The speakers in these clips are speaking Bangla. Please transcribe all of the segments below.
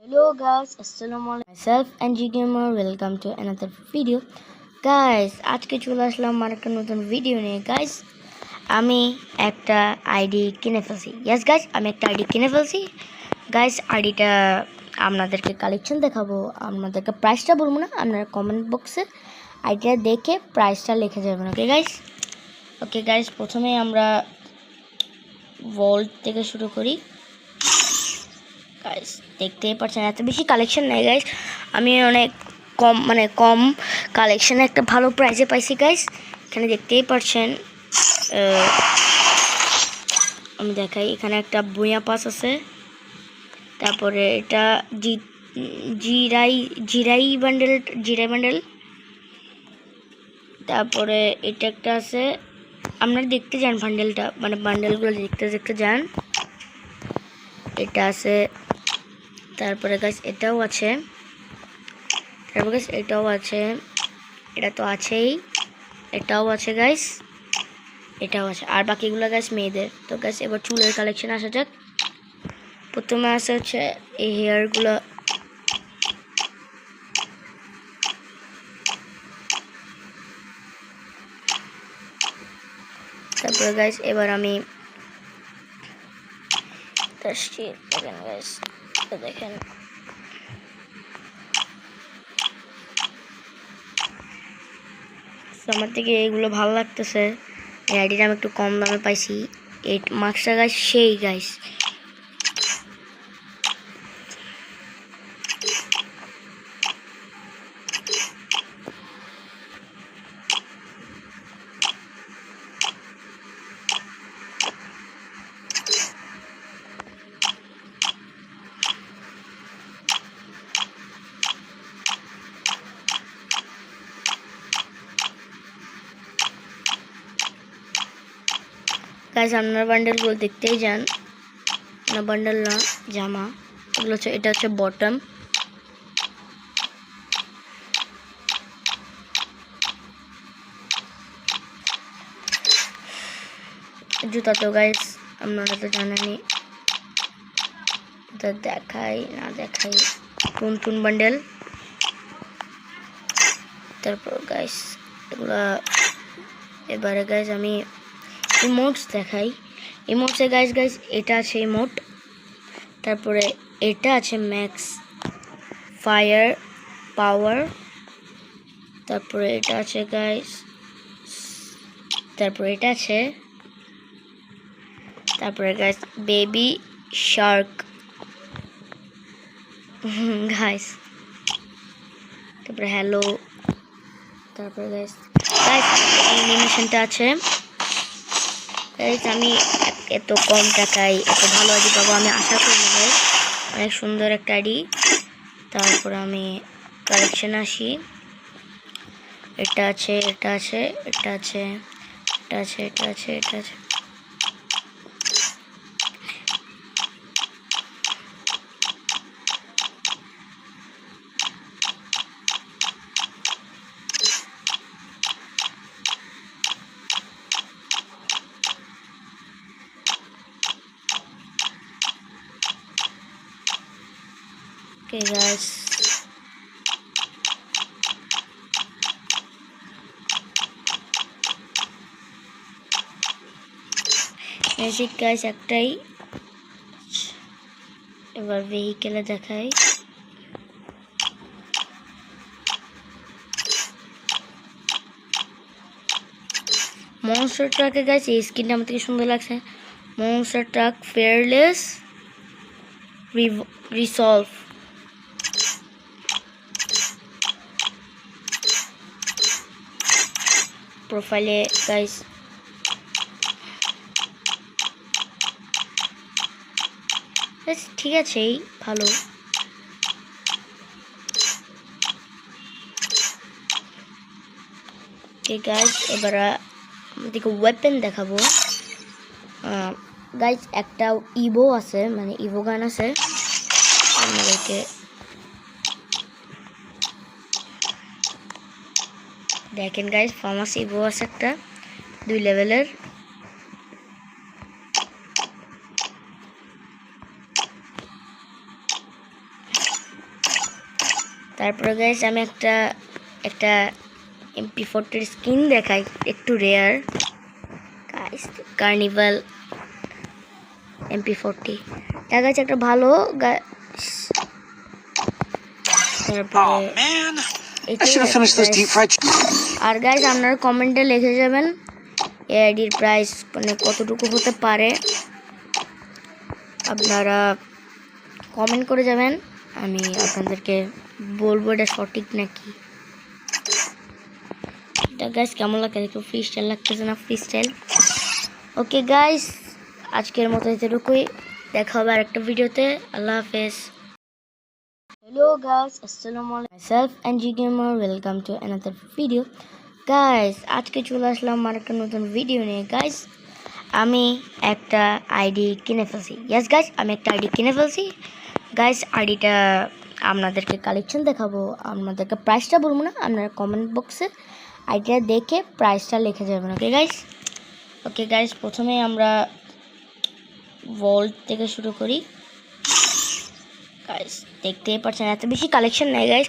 Hello guys, assalamu alaikum. Myself NG Gamer, welcome to another video. Guys, আজকে চলে আসলাম একটা নতুন ভিডিও নিয়ে গাইস। আমি একটা আইডি কিনে ফেলছি। ইয়েস গাইস, আমি একটা আইডি কিনে ফেলছি। গাইস, আইডিটা আপনাদেরকে কালেকশন দেখাবো। আপনাদেরকে প্রাইসটা বলবো না, আপনারা কমেন্ট বক্সে আইডিটা দেখে প্রাইসটা লিখে যাবেন। Okay guys? ওকে গাইস, প্রথমে আমরা ভল্ট থেকে শুরু করি। গাইস দেখতেই পাচ্ছেন এত বেশি কালেকশন নেই গাইস, আমি অনেক কম কালেকশনে একটা ভালো প্রাইসে পাইছি গাইস। এখানে দেখতেই পাচ্ছেন, আমি দেখাই, এখানে একটা বুয়া পাস আছে, তারপরে এটা জিরাই বান্ডেল, তারপরে এটা একটা আছে। আপনারা দেখতে যান বান্ডেলটা, বান্ডেলগুলো দেখতে যান। এটা আছে, তারপরে গাইস এটাও আছে, তারপর গাইস এটাও আছে, এটা তো আছেই, এটাও আছে গাইস, এটাও আছে, আর বাকিগুলো গাইস মেয়েদের। তো গাইস এবার চুলের কালেকশন আসা যাক। প্রথমে আছে হচ্ছে এই হেয়ারগুলো, তারপরে গাইস এবার আমি দেখেন গাইস, দেখেন আমার থেকে এইগুলো ভালো লাগতেছে। এই আইডিটা আমি একটু কম দামে পাইছি। এই মাস্কটা গাইস সেই গাইস, গাইস আপনার বান্ডেলগুলো দেখতেই যান, না বান্ডেল না, জামা এগুলো হচ্ছে, এটা হচ্ছে বটম, জুতা তো গাইস আপনারা তো জানেনই, এটা দেখাই না দেখাই, টুন বান্ডেল। তারপর গাইস এগুলা, এবারে গাইস আমি ইমোটস দেখাই। ইমোটসে গাইস এটা আছে ইমোট, তারপরে এটা আছে ম্যাক্স ফায়ার পাওয়ার, তারপরে এটা আছে গাইস, তারপরে এটা আছে, তারপরে গাইস বেবি শার্ক গাইস, তারপরে হ্যালো, তারপরে গাইস অ্যানিমেশনটা আছে গাইস। আমি এত কম টাকায় এত ভালো আইডি পাবো আমি আশা করি গাইস, অনেক সুন্দর একটা আইডি। তারপরে আমি কালেকশন আসি, এটা আছে, এটা আছে, এটা আছে, এটা আছে, এটা আছে, এটা আছে, ওকে গাইস। ম্যাজিক গাইস একটাই, এবার ভেহিকেলে দেখাই। মনস্টার ট্রাকে গাইস এই স্কিনটা আমার থেকে সুন্দর লাগছে। মনস্টার ট্রাক ফেয়ারলেস রিসলভ, প্রোফাইলে গাইস ঠিক আছে, ভালো। গাইস এবার আমাদেরকে ওয়েপেন দেখাবো। গাইস একটা ইভো আছে, ইভো গান আছে, আমাদেরকে দেখেন গাইস, ফার্মাস ইভো আছে একটা 2 লেভেলের। তারপরে গাইস আমি একটা MP40 স্কিন দেখাই, একটু রেয়ার গাইস, কার্নিভাল MP40 দেখা যাচ্ছে একটা ভালো গাইস। তারপরে আর গাইস আপনারা কমেন্টে লিখে যাবেন এই আইডির প্রাইস মানে কতটুকু হতে পারে, আপনারা কমেন্ট করে যাবেন, আমি আপনাদেরকে বলবো এটা সঠিক নাকি। এটা গাইস কেমন লাগছে, একটু ফ্রি স্টাইল লাগতেছে না? Free style. ওকে গাইস, আজকের মতো এতটুকুই, দেখা হবে আরেকটা ভিডিওতে। আল্লাহ হাফেজ। Hello guys, assalamualaikum. Myself NG Gamer, welcome to another video. Guys, আজকে চলে আসলাম আরেকটা নতুন ভিডিও নিয়ে। গাইস আমি একটা আইডি কিনে ফেলছি। ইয়েস গাইস, আমি একটা আইডি কিনে ফেলছি। গাইস আইডিটা আপনাদেরকে কালেকশন দেখাবো, আপনাদেরকে প্রাইসটা বলবো না, আপনারা কমেন্ট বক্সে আইডিটা দেখে প্রাইসটা লিখে যাবেন। ওকে গাইস, ওকে গাইস, প্রথমে আমরা ভল্ট থেকে শুরু করি। গাইস দেখতেই পাচ্ছেন এত বেশি কালেকশন নেই গাইস,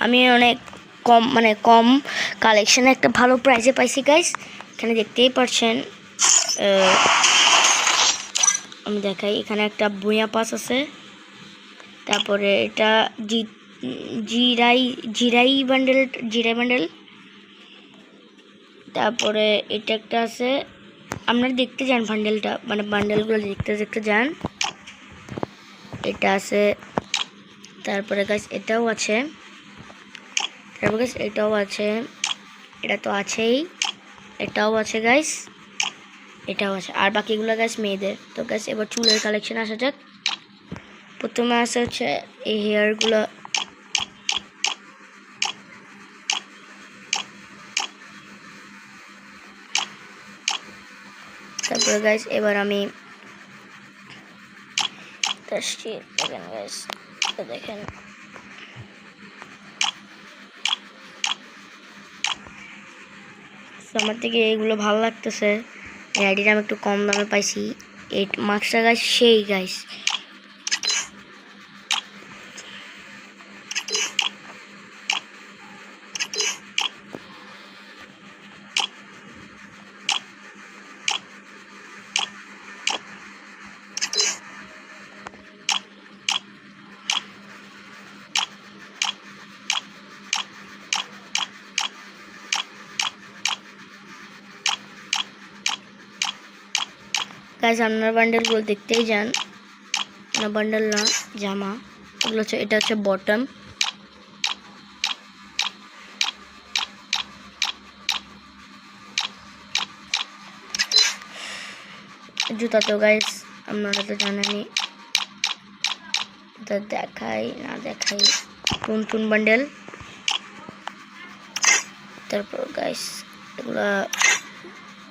আমি অনেক কম কালেকশনে একটা ভালো প্রাইসে পাইছি গাইস। এখানে দেখতেই পাচ্ছেন, আমি দেখাই, এখানে একটা বুয়া পাস আছে, তারপরে এটা জিরাই বান্ডেল, তারপরে এটা একটা আছে, আপনারা দেখতে যান বান্ডেলটা, মানে বান্ডেলগুলো দেখতে যান। এটা আছে, তারপরে গাইস এটাও আছে, তারপরে গাইস এটাও আছে, এটা তো আছেই, এটাও আছে গাইস, এটাও আছে, আর বাকিগুলো গাইস মেয়েদের। তো গাইস এবার চুলের কালেকশন আসা যাক। প্রথমে আসে হচ্ছে এই হেয়ারগুলো, তারপরে গাইস এবার আমি দেখেন গাইস, দেখেন আমার থেকে এইগুলো ভালো লাগতেছে, এই আইডিটা আমি একটু কম দামে পাইছি। এই মাস্কটা গাইস সেই গাইস, গাইস আপনার বান্ডেলগুলো দেখতেই যান, না বান্ডেল না জামা, এগুলো হচ্ছে, এটা হচ্ছে বটম, জুতা তো গাইস আপনারা তো জানেনই, দেখাই না দেখাই টুন বান্ডেল। তারপর গাইস এগুলা,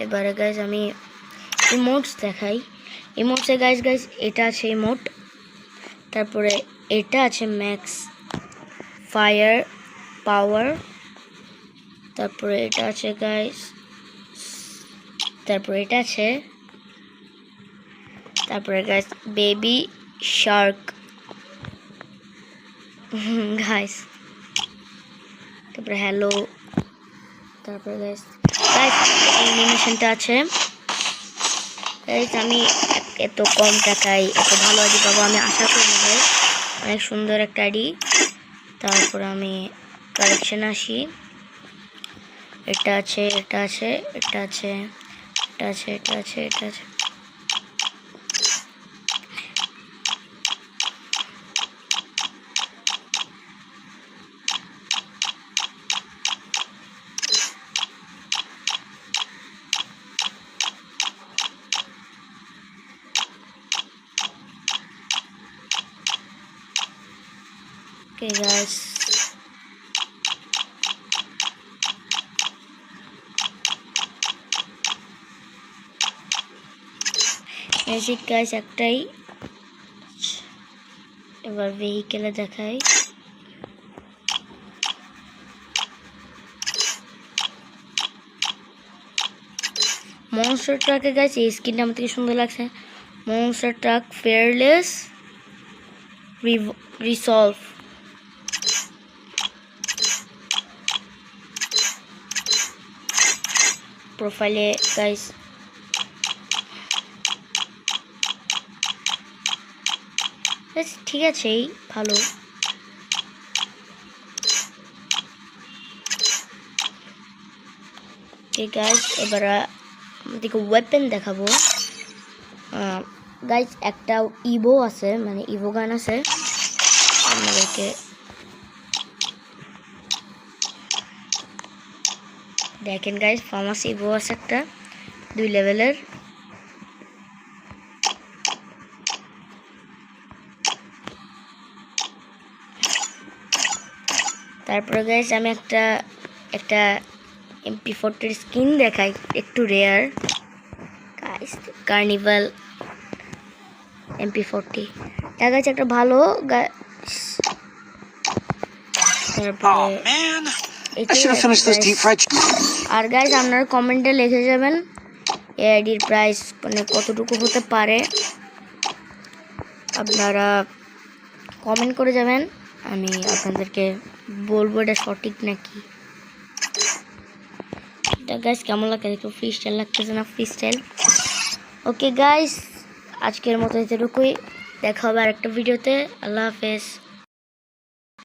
এবারে গাইস আমি ইমোটস দেখাই। ইমোটসে গাইস এটা আছে ইমোট, তারপরে এটা আছে ম্যাক্স ফায়ার পাওয়ার, তারপরে এটা আছে গাইস, তারপরে এটা আছে, তারপরে গাইস বেবি শার্ক গাইস, তারপরে হ্যালো, তারপরে গাইস অ্যানিমেশনটা আছে। গাইস আমি এত কম টাকায় এত ভালো আইডি পাবো আমি আশা করি না গাইস, অনেক সুন্দর একটা আইডি। তারপর আমি কালেকশন আসি, এটা আছে, এটা আছে, এটা আছে, এটা আছে, এটা আছে, এটা আছে, okay guys, বেসিক গাইস একটাই। এবার ভেহিকেলে দেখাই, মনস্টার ট্রাকে গাইস এই স্কিনটা আমার থেকে সুন্দর লাগছে, মনস্টার ট্রাক ফেয়ারলেস রিসলভ। প্রোফাইলে গাইস ঠিক আছে ভালো। ঠিক আছে, এবার আমাদেরকে ওয়েপেন দেখাবো। গাইস একটা ইভো আছে, মানে ইভো গান আছে আমাদেরকে। দেখেন গাইস ফার্মাস ইভো আছে একটা 2 লেভেলের। তারপরে গাইস আমি একটা MP40 স্কিন দেখাই, একটু রেয়ার গাইস, কার্নিভাল MP40 দেখা যাচ্ছে একটা ভালো গাইস। আর গাইস আপনারা কমেন্টে লিখে যাবেন এই আইডির প্রাইস মানে কতটুকু হতে পারে, আপনারা কমেন্ট করে যাবেন, আমি আপনাদেরকে বলবো এটা সঠিক নাকি। এটা গাইস কেমন লাগছে, একটু ফ্রি স্টাইল লাগতেছে না? Free style. ওকে গাইস, আজকের মতো এতটুকুই, দেখা হবে আরেকটা ভিডিওতে। আল্লাহ হাফেজ।